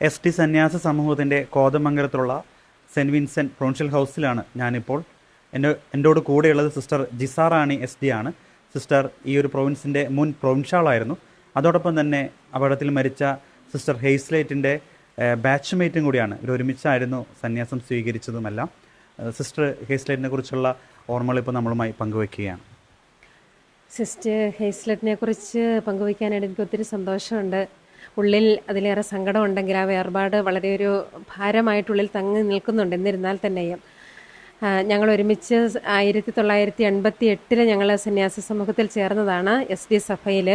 S T സന്യാസ സമൂഹത്തിൻ്റെ കോതമംഗലത്തുള്ള cent Vincent provincial ഹൗസിലാണ് ഞാനിപ്പോൾ. എന്നോട് കൂടെയുള്ളത് സിസ്റ്റർ ജിസാറാണി എസ് ഡി ആണ്. സിസ്റ്റർ ഈ ഒരു പ്രൊവിൻസിൻ്റെ മുൻ പ്രൊവിൻഷ്യാളായിരുന്നു. അതോടൊപ്പം തന്നെ അപകടത്തിൽ മരിച്ച സിസ്റ്റർ ഹെയ്സ്ലേറ്റിൻ്റെ ബാച്ച്മേറ്റും കൂടിയാണ്. ഇവരൊരുമിച്ചായിരുന്നു സന്യാസം സ്വീകരിച്ചതുമെല്ലാം. സിസ്റ്റർ ഹെയ്സ്ലേറ്റിനെ കുറിച്ചുള്ള ഓർമ്മകൾ ഇപ്പോൾ നമ്മളുമായി പങ്കുവയ്ക്കുകയാണ്. സിസ്റ്റർ ഹെയ്സ്ലെറ്റിനെ കുറിച്ച് പങ്കുവയ്ക്കാനായിട്ട് എനിക്ക് ഒത്തിരി സന്തോഷമുണ്ട്. ഉള്ളിൽ അതിലേറെ സങ്കടമുണ്ടെങ്കിൽ ആ വേർപാട് വളരെ ഒരു ഭാരമായിട്ടുള്ളിൽ തങ്ങി നിൽക്കുന്നുണ്ട്. എന്നിരുന്നാൽ തന്നെയും ഞങ്ങൾ ഒരുമിച്ച് 1988 ഞങ്ങൾ സന്യാസ സമൂഹത്തിൽ ചേർന്നതാണ് എസ് ഡി സഭയിൽ.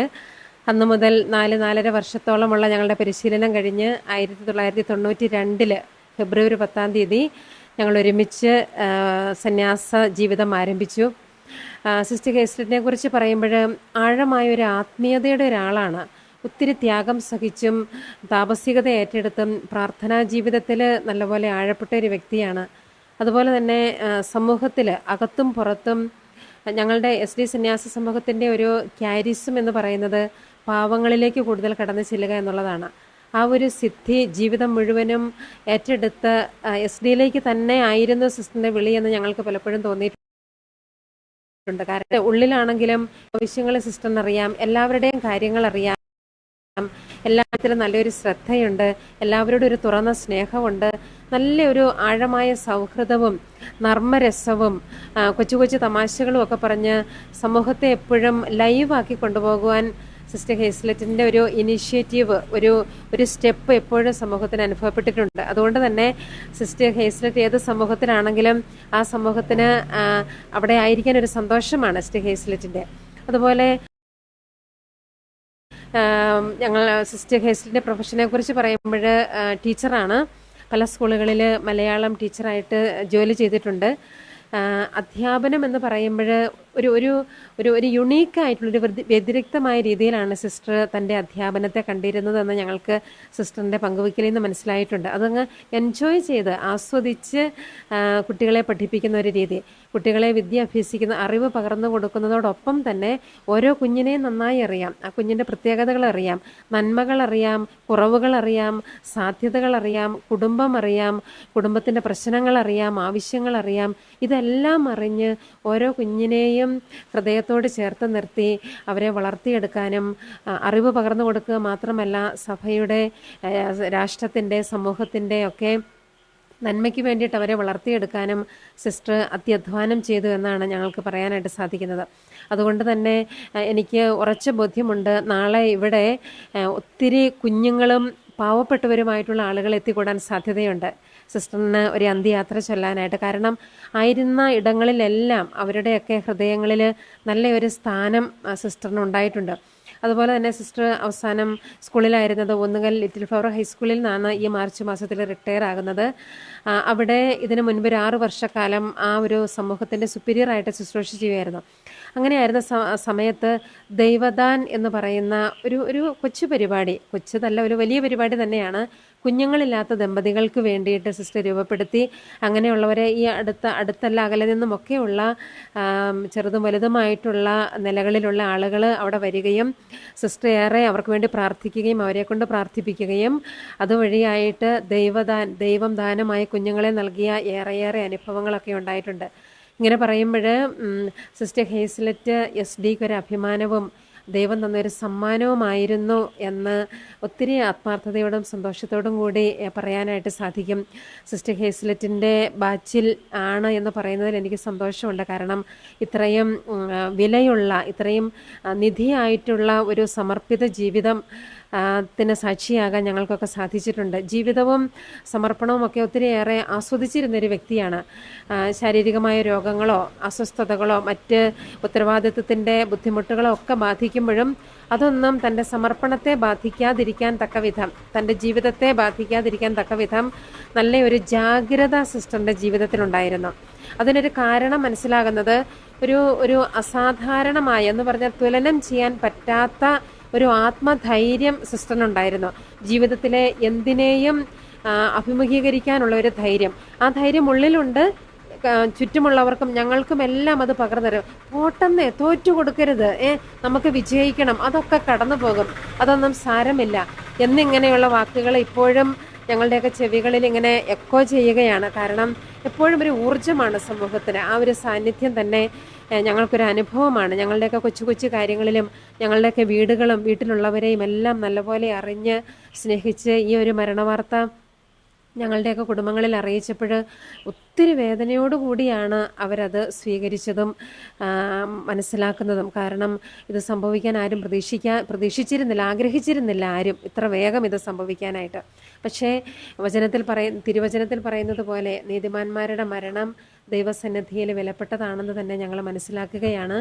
അന്നു മുതൽ 4-4.5 വർഷത്തോളമുള്ള ഞങ്ങളുടെ പരിശീലനം കഴിഞ്ഞ് 1992 ഫെബ്രുവരി 10 ഞങ്ങൾ ഒരുമിച്ച് സന്യാസ ജീവിതം ആരംഭിച്ചു. സിസ്റ്റർ ഹെയ്സ്ലെറ്റിനെ കുറിച്ച് പറയുമ്പോൾ ആഴമായൊരു ആത്മീയതയുടെ ഒരാളാണ്. ഒത്തിരി ത്യാഗം സഹിച്ചും താപസികത ഏറ്റെടുത്തും പ്രാർത്ഥനാ ജീവിതത്തിൽ നല്ലപോലെ ആഴപ്പെട്ട ഒരു വ്യക്തിയാണ്. അതുപോലെ തന്നെ സമൂഹത്തിൽ അകത്തും പുറത്തും ഞങ്ങളുടെ എസ് ഡി സന്യാസ സമൂഹത്തിൻ്റെ ഒരു ക്യാരിസം എന്ന് പറയുന്നത് പാവങ്ങളിലേക്ക് കൂടുതൽ കടന്നു ചെല്ലുക എന്നുള്ളതാണ്. ആ ഒരു സിദ്ധി ജീവിതം മുഴുവനും ഏറ്റെടുത്ത് എസ് ഡിയിലേക്ക് തന്നെ ആയിരുന്നു സിസ്റ്ററിൻ്റെ വിളിയെന്ന് ഞങ്ങൾക്ക് പലപ്പോഴും തോന്നിയിട്ടുണ്ട്. കാരണം ഉള്ളിലാണെങ്കിലും ആവശ്യങ്ങൾ സിസ്റ്ററിനറിയാം, എല്ലാവരുടെയും കാര്യങ്ങൾ അറിയാം, എല്ലാത്തിലും നല്ലൊരു ശ്രദ്ധയുണ്ട്, എല്ലാവരോടും ഒരു തുറന്ന സ്നേഹമുണ്ട്, നല്ലൊരു ആഴമായ സൗഹൃദവും നർമ്മരസവും കൊച്ചു കൊച്ചു തമാശകളും ഒക്കെ പറഞ്ഞ് സമൂഹത്തെ എപ്പോഴും ലൈവാക്കി കൊണ്ടുപോകുവാൻ സിസ്റ്റർ ഹെയ്സ്ലെറ്റിൻ്റെ ഒരു ഇനിഷ്യേറ്റീവ്, ഒരു സ്റ്റെപ്പ് എപ്പോഴും സമൂഹത്തിന് അനുഭവപ്പെട്ടിട്ടുണ്ട്. അതുകൊണ്ട് തന്നെ സിസ്റ്റർ ഹെയ്സ്ലെറ്റ് ഏത് സമൂഹത്തിലാണെങ്കിലും ആ സമൂഹത്തിന് അവിടെ ആയിരിക്കാൻ ഒരു സന്തോഷമാണ് സിസ്റ്റർ ഹെയ്സ്ലെറ്റിൻ്റെ. അതുപോലെ ഞങ്ങൾ സിസ്റ്റർ ഹെയ്സ്ലെറ്റിൻ്റെ പ്രൊഫഷനെ കുറിച്ച് പറയുമ്പോൾ ടീച്ചറാണ്. പല സ്കൂളുകളിൽ മലയാളം ടീച്ചറായിട്ട് ജോലി ചെയ്തിട്ടുണ്ട്. അധ്യാപനം എന്ന് പറയുമ്പോൾ ഒരു യുണീക്കായിട്ടുള്ളൊരു വ്യതിരിക്തമായ രീതിയിലാണ് സിസ്റ്റർ തൻ്റെ അധ്യാപനത്തെ കണ്ടിരുന്നതെന്ന് ഞങ്ങൾക്ക് സിസ്റ്ററിൻ്റെ പങ്കുവയ്ക്കലിൽ നിന്ന് മനസ്സിലായിട്ടുണ്ട്. അതങ്ങ് എൻജോയ് ചെയ്ത് ആസ്വദിച്ച് കുട്ടികളെ പഠിപ്പിക്കുന്ന ഒരു രീതി, കുട്ടികളെ വിദ്യ അഭ്യസിക്കുന്ന അറിവ് പകർന്നു കൊടുക്കുന്നതോടൊപ്പം തന്നെ ഓരോ കുഞ്ഞിനെയും നന്നായി അറിയാം, ആ കുഞ്ഞിൻ്റെ പ്രത്യേകതകൾ അറിയാം, നന്മകൾ അറിയാം, കുറവുകൾ അറിയാം, സാധ്യതകൾ അറിയാം, കുടുംബം അറിയാം, കുടുംബത്തിൻ്റെ പ്രശ്നങ്ങൾ അറിയാം, ആവശ്യങ്ങൾ അറിയാം. ഇതെല്ലാം അറിഞ്ഞ് ഓരോ കുഞ്ഞിനെയും ഹൃദയത്തോട് ചേർത്ത് നിർത്തി അവരെ വളർത്തിയെടുക്കാനും അറിവ് പകർന്നു കൊടുക്കുക മാത്രമല്ല സഭയുടെ, രാഷ്ട്രത്തിൻ്റെ, സമൂഹത്തിൻ്റെ ഒക്കെ നന്മയ്ക്ക് വേണ്ടിയിട്ട് അവരെ വളർത്തിയെടുക്കാനും സിസ്റ്റർ അത്യധ്വാനം ചെയ്തു എന്നാണ് ഞങ്ങൾക്ക് പറയാനായിട്ട് സാധിക്കുന്നത്. അതുകൊണ്ട് തന്നെ എനിക്ക് ഉറച്ച ബോധ്യമുണ്ട്, നാളെ ഇവിടെ ഒത്തിരി കുഞ്ഞുങ്ങളും പാവപ്പെട്ടവരുമായിട്ടുള്ള ആളുകൾ എത്തിക്കൂടാൻ സാധ്യതയുണ്ട് സിസ്റ്ററിന് ഒരു അന്ത്യയാത്ര ചൊല്ലാനായിട്ട്. കാരണം ആയിരുന്ന ഇടങ്ങളിലെല്ലാം അവരുടെയൊക്കെ ഹൃദയങ്ങളിൽ നല്ലൊരു സ്ഥാനം സിസ്റ്ററിന് ഉണ്ടായിട്ടുണ്ട്. അതുപോലെ തന്നെ സിസ്റ്റർ അവസാനം സ്കൂളിലായിരുന്നത് ഒന്നുകൽ ലിറ്റിൽ ഫ്ലവർ ഹൈസ്കൂളിൽ നിന്നാണ് ഈ മാർച്ച് മാസത്തിൽ റിട്ടയർ ആകുന്നത്. അവിടെ ഇതിനു മുൻപ് ഒരു 6 വർഷക്കാലം ആ ഒരു സമൂഹത്തിൻ്റെ സുപ്പീരിയറായിട്ട് ശുശ്രൂഷ ചെയ്യുമായിരുന്നു. അങ്ങനെയായിരുന്ന സമയത്ത് ദൈവദാൻ എന്ന് പറയുന്ന ഒരു കൊച്ചു പരിപാടി, കൊച്ചതല്ല ഒരു വലിയ പരിപാടി തന്നെയാണ്, കുഞ്ഞുങ്ങളില്ലാത്ത ദമ്പതികൾക്ക് വേണ്ടിയിട്ട് സിസ്റ്റർ രൂപപ്പെടുത്തി. അങ്ങനെയുള്ളവരെ ഈ അടുത്തല്ല അകലെ നിന്നുമൊക്കെയുള്ള ചെറുതും വലുതുമായിട്ടുള്ള നിലകളിലുള്ള ആളുകൾ അവിടെ വരികയും സിസ്റ്റർ ഏറെ അവർക്ക് വേണ്ടി പ്രാർത്ഥിക്കുകയും അവരെ കൊണ്ട് പ്രാർത്ഥിപ്പിക്കുകയും അതുവഴിയായിട്ട് ദൈവം ദാനമായി കുഞ്ഞുങ്ങളെ നൽകിയ ഏറെയേറെ അനുഭവങ്ങളൊക്കെ ഉണ്ടായിട്ടുണ്ട്. ഇങ്ങനെ പറയുമ്പോൾ സിസ്റ്റർ ഹെയ്സ്ലെറ്റ് എസ് ഡിക്ക് ഒരു അഭിമാനവും ദൈവം തന്നൊരു സമ്മാനവുമായിരുന്നു എന്ന് ഒത്തിരി ആത്മാർത്ഥതയോടും സന്തോഷത്തോടും കൂടി പറയാനായിട്ട് സാധിക്കും. സിസ്റ്റർ ഹെയ്സ്ലെറ്റിൻ്റെ ബാച്ചിൽ ആണ് എന്ന് പറയുന്നതിൽ എനിക്ക് സന്തോഷമുണ്ട്. കാരണം ഇത്രയും വിലയുള്ള, ഇത്രയും നിധിയായിട്ടുള്ള ഒരു സമർപ്പിത ജീവിതം ത്തിന് സാക്ഷിയാകാൻ ഞങ്ങൾക്കൊക്കെ സാധിച്ചിട്ടുണ്ട്. ജീവിതവും സമർപ്പണവും ഒക്കെ ഒത്തിരിയേറെ ആസ്വദിച്ചിരുന്നൊരു വ്യക്തിയാണ്. ശാരീരികമായ രോഗങ്ങളോ അസ്വസ്ഥതകളോ മറ്റ് ഉത്തരവാദിത്വത്തിൻ്റെ ബുദ്ധിമുട്ടുകളോ ഒക്കെ ബാധിക്കുമ്പോഴും അതൊന്നും തൻ്റെ സമർപ്പണത്തെ ബാധിക്കാതിരിക്കാൻ തക്കവിധം, തൻ്റെ ജീവിതത്തെ ബാധിക്കാതിരിക്കാൻ തക്കവിധം നല്ലൊരു ജാഗ്രത സിസ്റ്ററിൻ്റെ ജീവിതത്തിലുണ്ടായിരുന്നു. അതിനൊരു കാരണം മനസ്സിലാകുന്നത് ഒരു അസാധാരണമായ എന്ന് പറഞ്ഞാൽ തുലനം ചെയ്യാൻ പറ്റാത്ത ഒരു ആത്മധൈര്യം സിസ്റ്ററിനുണ്ടായിരുന്നു. ജീവിതത്തിലെ എന്തിനേയും അഭിമുഖീകരിക്കാനുള്ള ഒരു ധൈര്യം, ആ ധൈര്യം ഉള്ളിലുണ്ട്. ചുറ്റുമുള്ളവർക്കും ഞങ്ങൾക്കും എല്ലാം അത് പകർന്നു തരും. പോട്ടെന്നേ, തോറ്റു കൊടുക്കരുത്, നമുക്ക് വിജയിക്കണം, അതൊക്കെ കടന്നു പോകും, അതൊന്നും സാരമില്ല എന്നിങ്ങനെയുള്ള വാക്കുകൾ ഇപ്പോഴും ഞങ്ങളുടെയൊക്കെ ചെവികളിൽ ഇങ്ങനെ എക്കോ ചെയ്യുകയാണ്. കാരണം എപ്പോഴും ഒരു ഊർജ്ജമാണ് സമൂഹത്തിന്. ആ ഒരു സാന്നിധ്യം തന്നെ ഞങ്ങൾക്കൊരു അനുഭവമാണ്. ഞങ്ങളുടെയൊക്കെ കൊച്ചു കൊച്ചു കാര്യങ്ങളിലും ഞങ്ങളുടെയൊക്കെ വീടുകളും വീട്ടിലുള്ളവരെയും എല്ലാം നല്ലപോലെ അറിഞ്ഞ് സ്നേഹിച്ച് ഈ ഒരു മരണവാർത്ത ഞങ്ങളുടെയൊക്കെ കുടുംബങ്ങളിൽ അറിയിച്ചപ്പോൾ ഒത്തിരി വേദനയോടുകൂടിയാണ് അവരത് സ്വീകരിച്ചതും മനസ്സിലാക്കുന്നതും. കാരണം ഇത് സംഭവിക്കാൻ ആരും പ്രതീക്ഷിച്ചിരുന്നില്ല, ആഗ്രഹിച്ചിരുന്നില്ല ആരും ഇത്ര വേഗം ഇത് സംഭവിക്കാനായിട്ട്. പക്ഷേ തിരുവചനത്തിൽ പറയുന്നത് പോലെ നീതിമാന്മാരുടെ മരണം ദൈവസന്നിധിയിൽ വിലപ്പെട്ടതാണെന്ന് തന്നെ ഞങ്ങൾ മനസ്സിലാക്കുകയാണ്.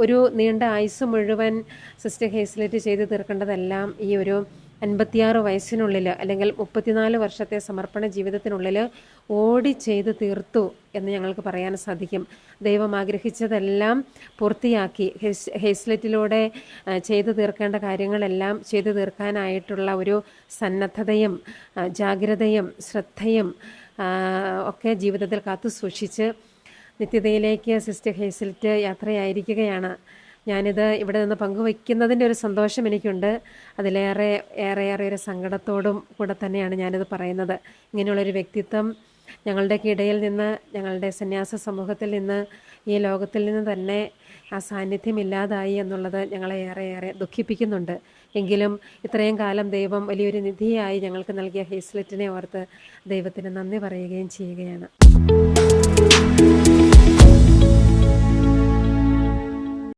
ഒരു നീണ്ട ആയുസ് മുഴുവൻ സിസ്റ്റർ ഹേസ്ലെറ്റ് ചെയ്ത് തീർക്കേണ്ടതെല്ലാം ഈ ഒരു 56 വയസ്സിനുള്ളിൽ അല്ലെങ്കിൽ 34 വർഷത്തെ സമർപ്പണ ജീവിതത്തിനുള്ളിൽ ഓടി ചെയ്ത് തീർത്തു എന്ന് ഞങ്ങൾക്ക് പറയാൻ സാധിക്കും. ദൈവം ആഗ്രഹിച്ചതെല്ലാം പൂർത്തിയാക്കി ഹേസ്ലെറ്റിലൂടെ ചെയ്തു തീർക്കേണ്ട കാര്യങ്ങളെല്ലാം ചെയ്തു തീർക്കാനായിട്ടുള്ള ഒരു സന്നദ്ധതയും ജാഗ്രതയും ശ്രദ്ധയും ഒക്കെ ജീവിതത്തിൽ കാത്തു സൂക്ഷിച്ച് നിത്യതയിലേക്ക് സിസ്റ്റർ ഹേസ്ലെറ്റ് യാത്രയായിരിക്കുകയാണ്. ഞാനിത് ഇവിടെ നിന്ന് പങ്കുവയ്ക്കുന്നതിൻ്റെ ഒരു സന്തോഷം എനിക്കുണ്ട്. അതിലേറെ ഒരു സങ്കടത്തോടും കൂടെ തന്നെയാണ് ഞാനിത് പറയുന്നത്. ഇങ്ങനെയുള്ളൊരു വ്യക്തിത്വം ഞങ്ങളുടെയൊക്കെ ഇടയിൽ നിന്ന്, ഞങ്ങളുടെ സന്യാസ സമൂഹത്തിൽ നിന്ന്, ഈ ലോകത്തിൽ നിന്ന് തന്നെ ആ സാന്നിധ്യം ഇല്ലാതായി എന്നുള്ളത് ഞങ്ങളെ ഏറെ ദുഃഖിപ്പിക്കുന്നുണ്ട്. എങ്കിലും ഇത്രയും കാലം ദൈവം വലിയൊരു നിധിയായി ഞങ്ങൾക്ക് നൽകിയ ഹേസ്ലെറ്റിനെ ഓർത്ത് ദൈവത്തിന് നന്ദി പറയുകയും ചെയ്യുകയാണ്.